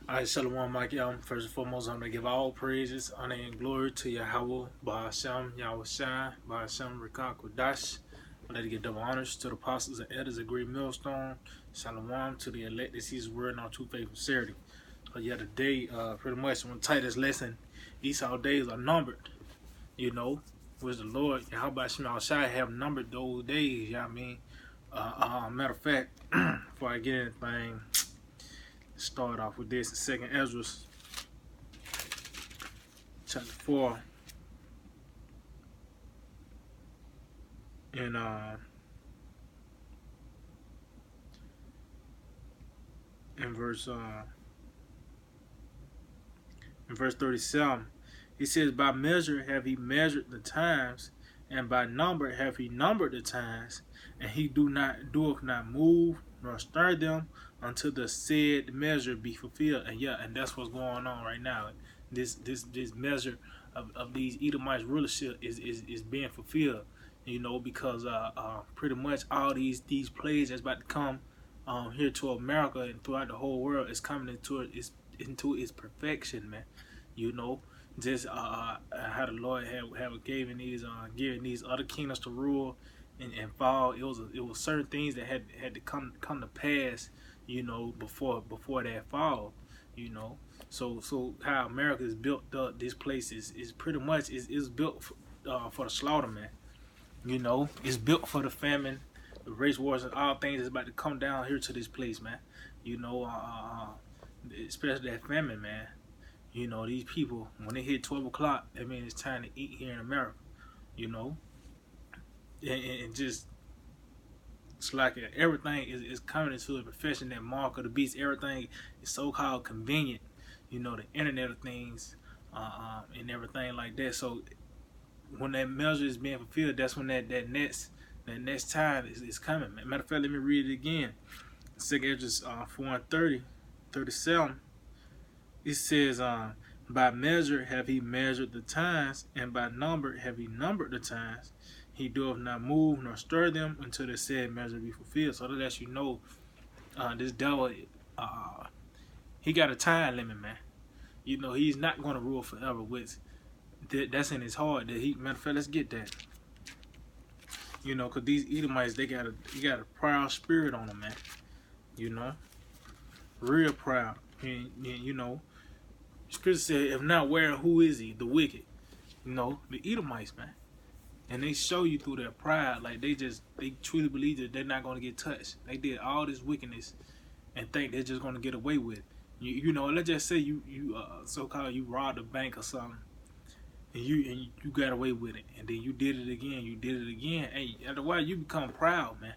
All right, Shalom, Mike. First and foremost, I'm going to give all praises, honor, and glory to Yahweh, Ba'ashem, Yahweh Shai, Ba'ashem, Rekah, Kodash. I'd like to give double honors to the apostles and elders of Great Millstone. Shalom to the elect that sees his word in our true faith and sincerity. So, yeah, today, pretty much, when Titus lesson, Esau days are numbered, which the Lord, Yahweh Shai, Shai have numbered those days, you know what I mean? Matter of fact, before I get anything, start off with this in Second Ezra chapter 4 and in verse 37. He says, by measure have he measured the times, and by number have he numbered the times, and he doeth not move nor stir them until the said measure be fulfilled. And that's what's going on right now. This measure of these Edomites rulership is being fulfilled, because pretty much all these plagues that's about to come here to America and throughout the whole world is coming into its perfection, man. Just how the Lord have given these other kingdoms to rule and fall. It was certain things that had to come to pass, before that fall, So how America is built up, this place is pretty much is built for the slaughter, man. It's built for the famine, the race wars, and all things that's about to come down here to this place, man. Especially that famine, man. These people, when they hit 12 o'clock, that means it's time to eat here in America, and just, it's like everything is coming into a profession, that mark of the beast. Everything is so-called convenient, the internet of things, and everything like that. So when that measure is being fulfilled, that's when that next time is coming. Matter of fact, let me read it again. 2 Ezra 4:37. It says, by measure have he measured the times, and by number have he numbered the times. He doeth not move nor stir them until the said measure be fulfilled. So that lets you know, this devil, he got a time limit, man. He's not going to rule forever. That's in his heart. Matter of fact, let's get that. Because these Edomites, they got a proud spirit on them, man. Real proud. And Scripture said, if not where, who is he? The wicked. The Edomites, man. And they show you through their pride, like they truly believe that they're not going to get touched. They did all this wickedness and think they're just going to get away with it. Let's just say you so-called you robbed a bank or something, and you got away with it, and then you did it again. Hey, after a while you become proud, man.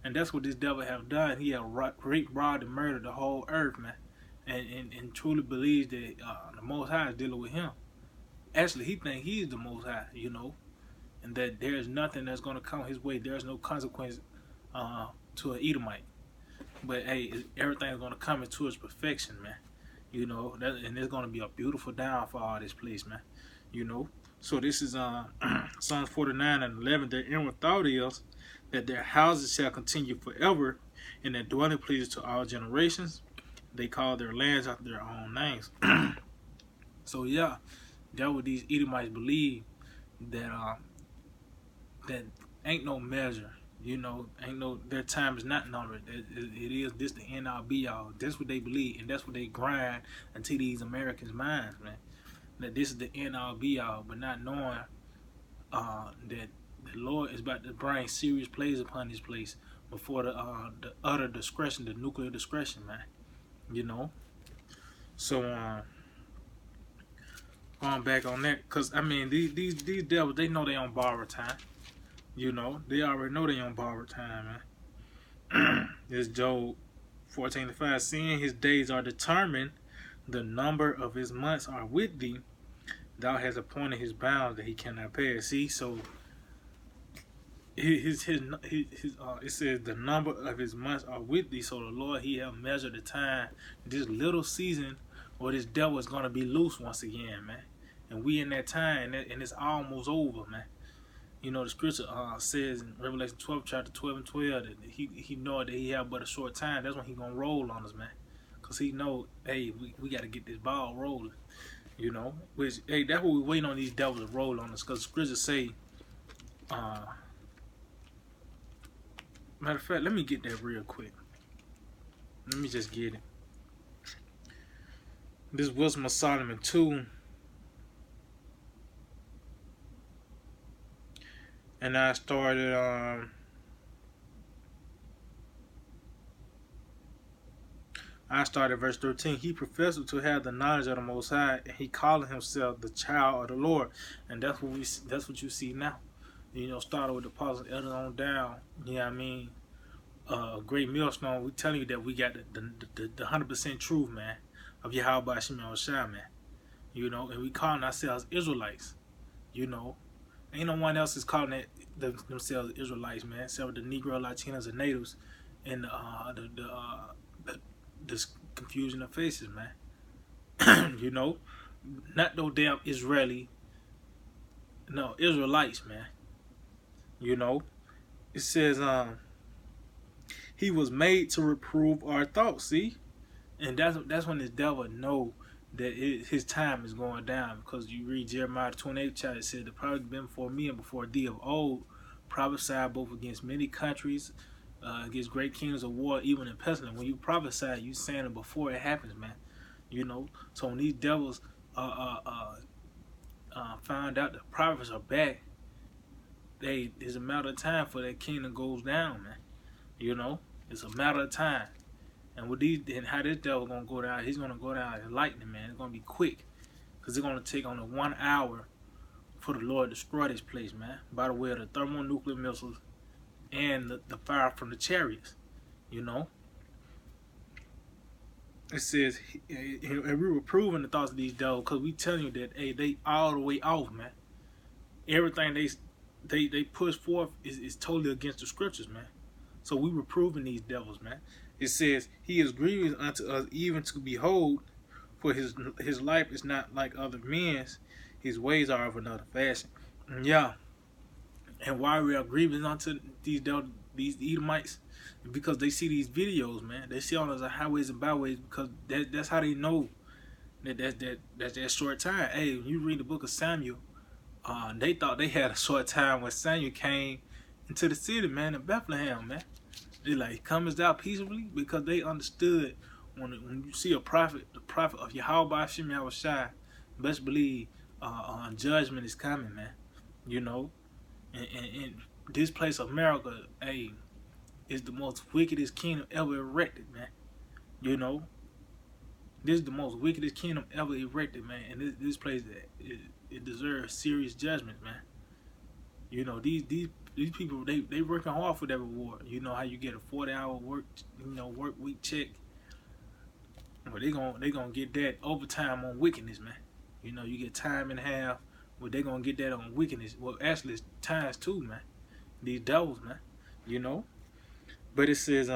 And that's what this devil have done. He have raped, robbed, and murdered the whole earth, man. And truly believes that the Most High is dealing with him. Actually, he thinks he's the Most High, and that there's nothing that's going to come his way. There's no consequence to an Edomite. But hey, everything's going to come into its perfection, man. And there's going to be a beautiful downfall of this place, man. So this is Psalms 49:11. Their inward thought is that their houses shall continue forever, and their dwelling places to all generations. They call their lands after their own names. So yeah, that what these Edomites believe, that that ain't no measure, their time is not numbered. It is this the end all be all. That's what they believe, and that's what they grind into these Americans' minds, man. That this is the end all be all, but not knowing that the Lord is about to bring serious plays upon this place before the utter discretion, the nuclear discretion, man. So going back on that, because I mean these devils, they know they on borrowed time. They already know they on borrowed time, man. This Job 14:5, seeing his days are determined, the number of his months are with thee. Thou hast appointed his bounds that he cannot pass. See, so it says the number of his months are with thee. So the Lord, he have measured the time. This little season where this devil is gonna be loose once again, man. And we in that time, and it's almost over, man. The scripture says in Revelation 12, chapter 12 and 12, that he know that he have but a short time. That's when he gonna roll on us, man. because he know, hey, we got to get this ball rolling. Which, hey, that's what we waiting on these devils to roll on us, because scriptures say, uh, matter of fact, let me get that real quick. Let me just get it. This Wisdom of Solomon 2. And I started verse 13. He professed to have the knowledge of the Most High, and he called himself the child of the Lord. And that's what you see now. Started with the apostles, elders on down. You know what I mean? Great millstone. We telling you that we got the 100% truth, man, of Yahweh Hashem Yahushua, man. And we calling ourselves Israelites. Ain't no one else is calling themselves Israelites, man, except the Negro, Latinos, and natives, and this confusion of faces, man. Not no damn Israeli. No, Israelites, man. It says he was made to reprove our thoughts. See, and that's when this devil know that his time is going down, because you read Jeremiah 28 chapter, it said the prophet been before me and before thee of old prophesied both against many countries, against great kingdoms of war, even in pestilence. When you prophesy, you saying it before it happens, man. So when these devils found out the prophets are back, it's a matter of time for that kingdom goes down, man. It's a matter of time. And with these, and how this devil gonna go down, he's gonna go down in lightning, man. It's gonna be quick, because it's gonna take on 1 hour for the Lord to destroy this place, man. By the way of the thermonuclear missiles and the fire from the chariots. It says, and we were proving the thoughts of these devils, because we telling you that, hey, they all the way off, man. Everything they push forth is totally against the scriptures, man. So we were proving these devils, man. It says, he is grievous unto us even to behold, for his life is not like other men's, his ways are of another fashion. Yeah. And why we are grievous unto these Edomites? Because they see these videos, man. They see all those highways and byways, because that's how they know that's that short time. Hey, when you read the book of Samuel, they thought they had a short time when Samuel came into the city, man, in Bethlehem, man. They like, comes out peacefully, because they understood when you see a prophet, the prophet of Yahweh Hashem Yahushua, best believe judgment is coming, man. And this place, America, hey, is the most wickedest kingdom ever erected, man. This is the most wickedest kingdom ever erected, man. And this place, it deserves serious judgment, man. These people, they working hard for that reward. You know how you get a 40-hour work week check. But they gonna get that overtime on wickedness, man. You get time and a half, but they gonna get that on wickedness. Well, actually, it's times 2, man. These devils, man. But it says,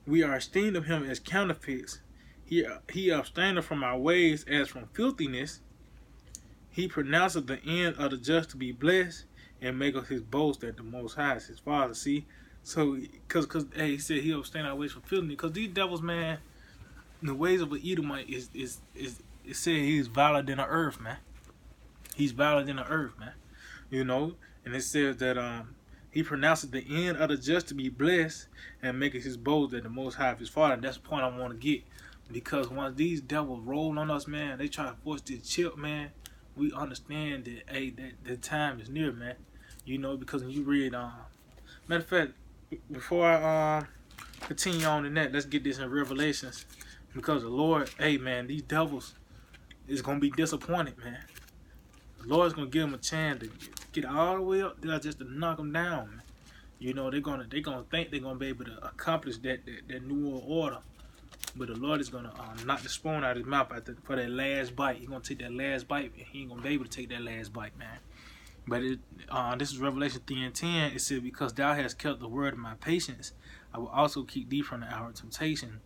we are esteemed of him as counterfeits. He abstaineth from our ways as from filthiness. He pronounceth the end of the just to be blessed, and maketh his boast that the Most High is his Father. See, so because hey, he said he abstain our ways from filthiness, because these devils, man, the ways of an Edomite is it said he's viler than the earth, man. He's viler than the earth, man. And it says that he pronounceth the end of the just to be blessed, and maketh his boast that the Most High is his Father. And that's the point I want to get, because once these devils roll on us, man, they try to force this chip, man. We understand that, hey, that time is near, man. Because when you read, matter of fact, before I continue on in that, let's get this in Revelations, because the Lord, hey, man, these devils is gonna be disappointed, man. The Lord's gonna give them a chance to get all the way up there just to knock them down, man. They're gonna think they're gonna be able to accomplish that new world order. But the Lord is going to knock the spoon out of his mouth for that last bite. He's going to take that last bite, and he ain't going to be able to take that last bite, man. But this is Revelation 3:10. It said, because thou hast kept the word of my patience, I will also keep thee from the hour of temptation,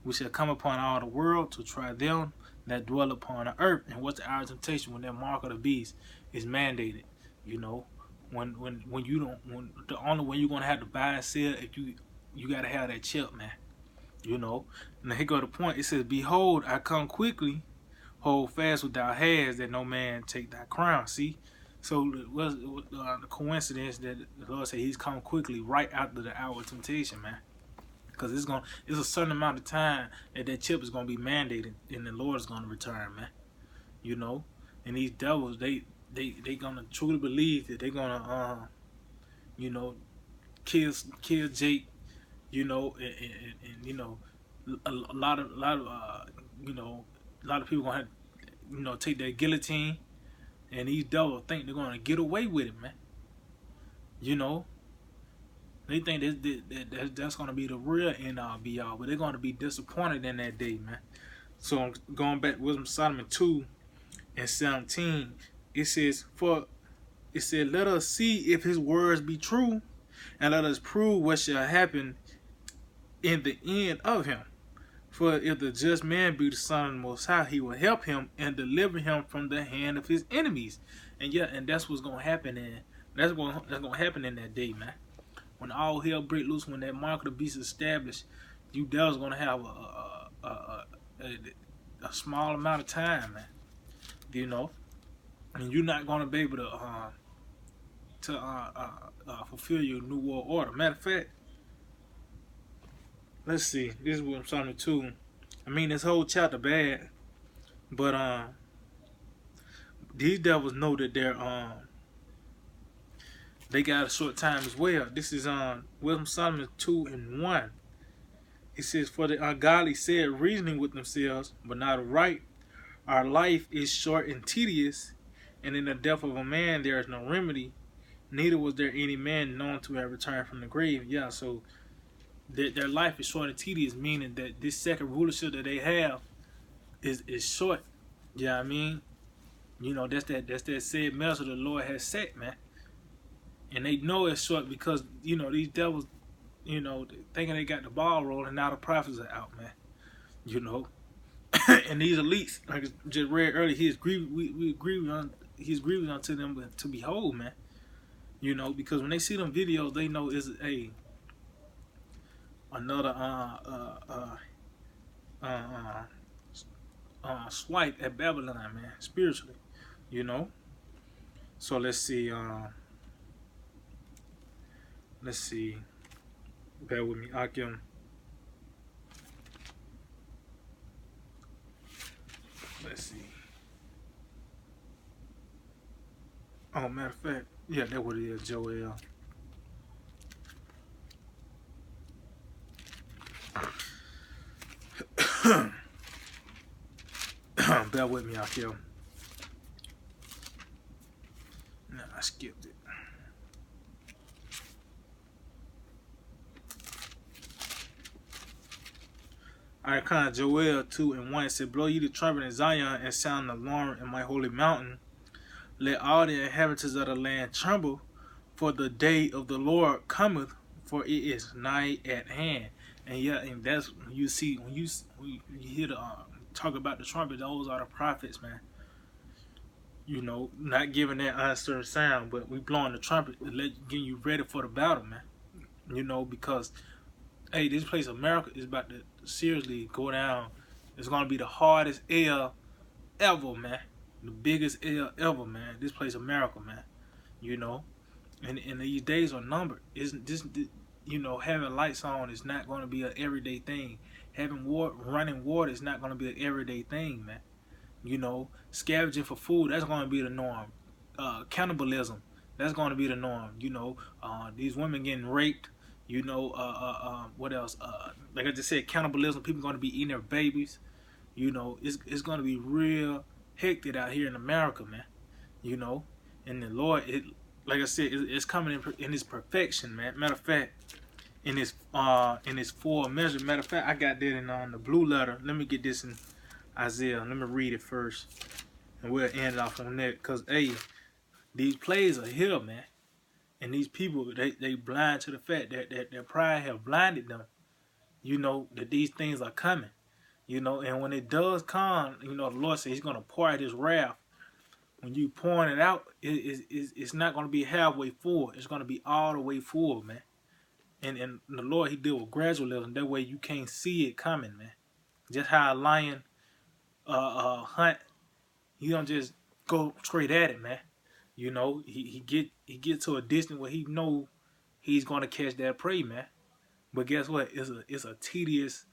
which shall come upon all the world to try them that dwell upon the earth. And what's the hour of temptation? When that mark of the beast is mandated. When the only way you're going to have to buy and sell, if you got to have that chip, man. You know, and here go the point. It says, "Behold, I come quickly. Hold fast with thy hands, that no man take thy crown." See, so was the coincidence that the Lord said He's come quickly right after the hour of temptation, man. Because it's a certain amount of time that chip is gonna be mandated, and the Lord is gonna return, man. You know, and these devils, they gonna truly believe that they're gonna, you know, kill Jake, you know, and you know, a lot of you know, a lot of people gonna have, you know, take their guillotine, and these devils think they're gonna get away with it, man. You know, they think that's gonna be the real end all be all, but they're gonna be disappointed in that day, man. So I'm going back to Wisdom of Solomon 2:17. It says, let us see if his words be true, and let us prove what shall happen in the end of him. For if the just man be the Son of the Most High, He will help him and deliver him from the hand of his enemies. And yeah, and that's what's gonna happen that's gonna happen in that day, man. When all hell break loose, when that mark of the beast is established, you devils gonna have a small amount of time, man. You know, and you're not gonna be able to fulfill your new world order. Matter of fact, let's see. This is what I'm starting to. I mean, this whole chapter bad, but these devils know that they got a short time as well. This is Wisdom Solomon 2:1. It says, "For the ungodly said, reasoning with themselves, but not right. Our life is short and tedious, and in the death of a man there is no remedy. Neither was there any man known to have returned from the grave." Yeah, so their life is short and tedious, meaning that this second rulership that they have is short. Yeah, I mean, you know, that's that said measure the Lord has set, man. And they know it's short because, you know, these devils, you know, thinking they got the ball rolling, now the prophets are out, man. You know, and these elites, like I just read earlier, he's grievous unto them to behold, man. You know, because when they see them videos, they know it's another swipe at Babylon, man, spiritually. You know. So let's see. Let's see. Bear with me, Akim. Let's see. Oh, matter of fact, yeah, that's what it is, Joel. Bear with me, Akim. No, I skipped it. Alright, kind of Joel 2:1 said, "Blow ye the trumpet in Zion and sound the alarm in my holy mountain. Let all the inhabitants of the land tremble, for the day of the Lord cometh, for it is nigh at hand." And yeah, and that's when you see when you hear the talk about the trumpet, those are the prophets, man. You know, not giving that uncertain sound, but we blowing the trumpet to getting you ready for the battle, man. You know, because hey, this place America is about to seriously go down. It's gonna be the hardest L ever, man. The biggest L ever, man. This place America, man. You know, and these days are numbered. Isn't this? You know, having lights on is not going to be an everyday thing. Having running water is not going to be an everyday thing, man. You know, scavenging for food, that's going to be the norm. Cannibalism, that's going to be the norm. You know, these women getting raped. You know, what else? Like I just said, cannibalism. People going to be eating their babies. You know, it's going to be real hectic out here in America, man. You know, and the Lord, like I said, it's coming in His perfection, man. Matter of fact, in His full measure. Matter of fact, I got that in the blue letter. Let me get this in Isaiah. Let me read it first, and we'll end off on that. Cause hey, these plays are here, man, and these people they blind to the fact that their pride have blinded them. You know that these things are coming. You know, and when it does come, you know the Lord says He's gonna pour out His wrath. When you pouring it out, it's not going to be halfway full. It's going to be all the way full, man. and the Lord, He deal with gradualism. That way you can't see it coming, man. Just how a lion hunt, he don't just go straight at it, man. You know, he get to a distance where he know he's gonna catch that prey, man. But guess what? It's a tedious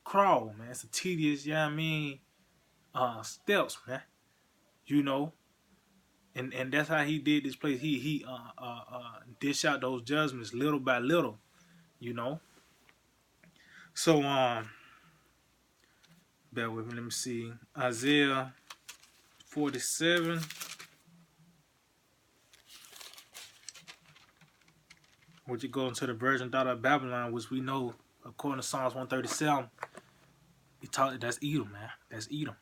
crawl, man. It's a tedious, yeah, I mean, steps, man. You know, and that's how he did this place. He dish out those judgments little by little, you know. So bear with me. Let me see. Isaiah 47. Which you go into the virgin daughter of Babylon, which we know, according to Psalms 137, that's Edom, man. That's Edom.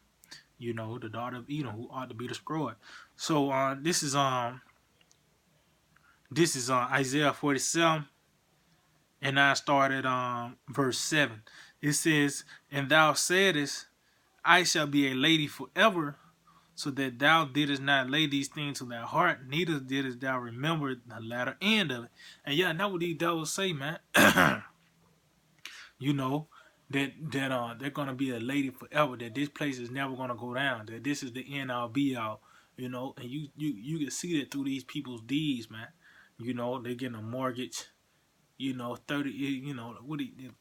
You know, the daughter of Edom, who ought to be destroyed. So this is Isaiah 47, and I started verse 7. It says, "And thou saidest, I shall be a lady forever, so that thou didst not lay these things to thy heart, neither didst thou remember the latter end of it." And yeah, that's what these devils say, man. You know, that they're gonna be a lady forever, that this place is never gonna go down, that this is the end all be all, you know, and you can see that through these people's deeds, man. You know, they're getting a mortgage, you know, 30, you know,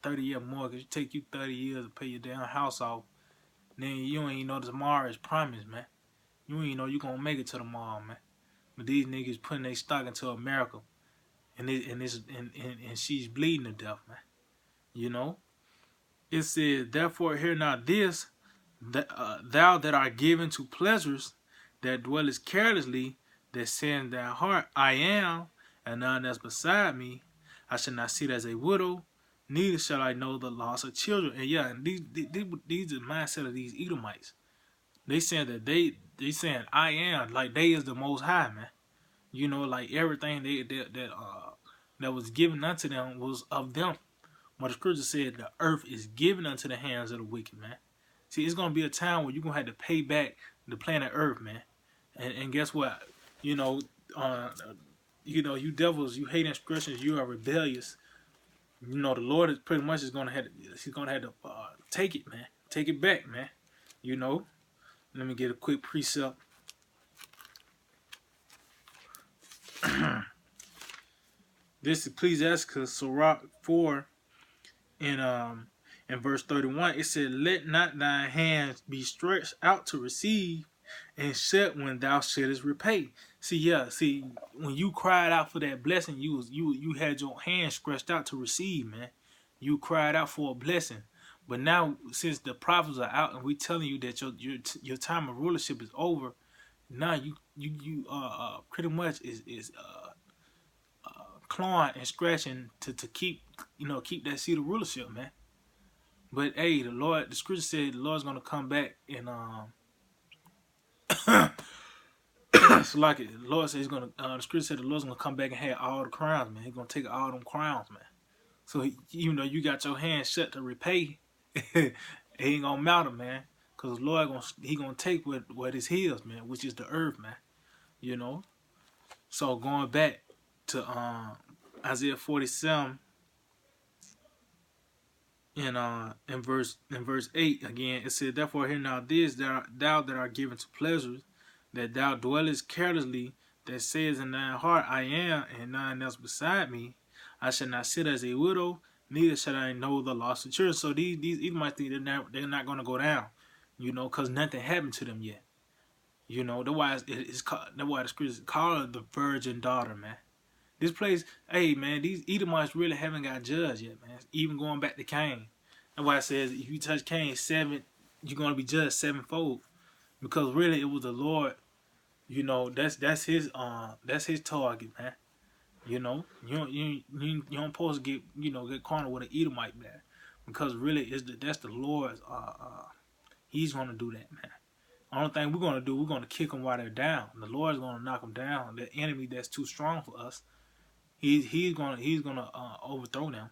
30-year mortgage, take you 30 years to pay your damn house off. Then you don't even know tomorrow is promised, man. You ain't know you gonna make it to tomorrow, man. But these niggas putting their stock into America, and she's bleeding to death, man. You know, it says, "Therefore hear not this, thou that art given to pleasures, that dwellest carelessly, that say in thy heart, I am, and none else beside me. I shall not sit as a widow, neither shall I know the loss of children." And yeah, and these are the mindset of these Edomites. They saying that they saying I am, like they is the Most High, man. You know, like everything that was given unto them was of them. But the scripture said the earth is given unto the hands of the wicked, man. See, it's gonna be a time where you're gonna have to pay back the planet Earth, man. And guess what? You know, you devils, you hate transgressions, you are rebellious. You know, the Lord is pretty much is gonna have to, he's gonna have to take it, man. Take it back, man. You know. Let me get a quick precept. This is Ecclesiastes Sirach 4 in verse 31. It said, "Let not thy hands be stretched out to receive, and shut when thou shouldest repay." See, when you cried out for that blessing, you had your hands stretched out to receive, man. You cried out for a blessing. But now, since the prophets are out and we telling you that your time of rulership is over, now you pretty much is clawing and scratching to keep keep that seat of rulership, man. But hey, the scripture said the Lord's gonna come back and so like it, the Lord said he's gonna the scripture said the Lord's gonna come back and have all the crowns, man. He's gonna take all them crowns, man. So even though you got your hands shut to repay, it ain't gonna matter, man. Cause the Lord gonna take what is his, man, which is the earth, man. You know. So going back to Isaiah 47 in verse 8 again, it said, "Therefore hear now this, thou that art given to pleasures, that thou dwellest carelessly, that says in thine heart, I am, and none else beside me. I shall not sit as a widow, neither shall I know the loss of children." So these Edomites think they're not going to go down, you know, because nothing happened to them yet. You know, that's why that's why the scripture is called the virgin daughter, man. This place, hey man, these Edomites really haven't got judged yet, man. Even going back to Cain. That's why it says if you touch Cain you're gonna be judged sevenfold. Because really it was the Lord, you know, that's his target, man. You know, you don't supposed to get carnal with an Edomite, man. Because really that's the Lord's he's gonna do that, man. Only thing we're gonna do, we're gonna kick them while they're down. The Lord's gonna knock them down. The enemy that's too strong for us, he's gonna overthrow them,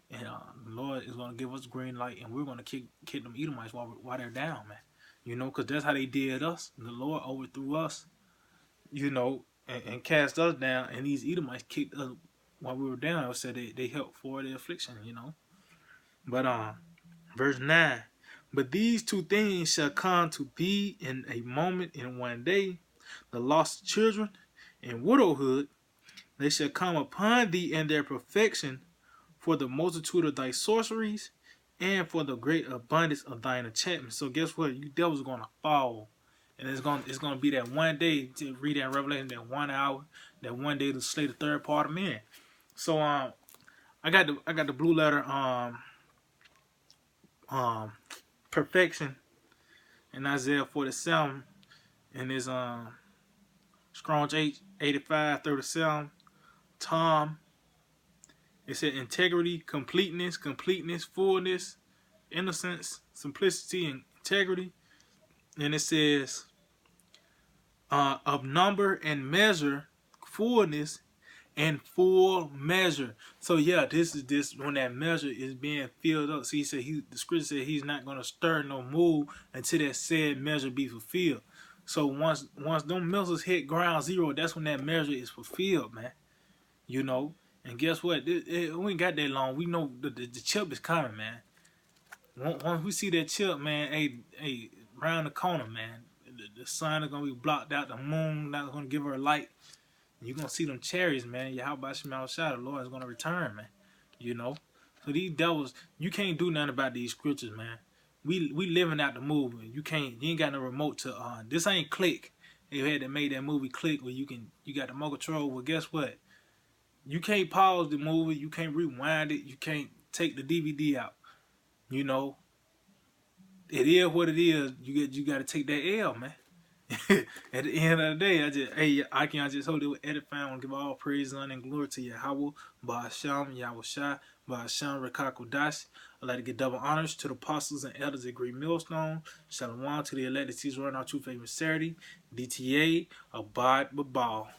and the Lord is gonna give us green light, and we're gonna kick them Edomites while they're down, man. You know, because that's how they did us. The Lord overthrew us, you know, and cast us down, and these Edomites kicked us, while we were down, it said they helped for the affliction, you know. But verse 9. But these two things shall come to thee in a moment, in one day: the lost children and widowhood, they shall come upon thee in their perfection, for the multitude of thy sorceries, and for the great abundance of thine enchantments. So guess what? You devils are gonna fall. And it's gonna be that one day to read that Revelation, that 1 hour, that one day to slay the third part of men. So I got the blue letter perfection in Isaiah 47, and it's Strong's 85:37. Tom, it said integrity, completeness, fullness, innocence, simplicity, and integrity. And it says of number and measure, fullness and full measure. So yeah, this is when that measure is being filled up. See, the scripture said he's not gonna stir no move until that said measure be fulfilled. So once them measures hit ground zero, that's when that measure is fulfilled, man. You know. And guess what? We ain't got that long. We know the chip is coming, man. Once we see that chip, man, hey, round the corner, man. The sun is gonna be blocked out. The moon not gonna give her light. You're gonna see them chariots, man. Yahweh Shemel Shah, the Lord is gonna return, man. You know. So these devils, you can't do nothing about these scriptures, man. We living out the movie. You ain't got no remote to this ain't Click. They had to make that movie Click where you got the remote control. Well, guess what? You can't pause the movie. You can't rewind it. You can't take the DVD out. You know. It is what it is. You got to take that L, man. At the end of the day, I just hold it with edifying and give all praise, honor, and glory to Yahweh, Ba'asham, Yahweh Shai, Ba'asham, Rekakodash. I'd like to give double honors to the apostles and elders at Great Millstone. Shalom to the elected teachers running our true faith and sincerity. DTA, Abad Babal.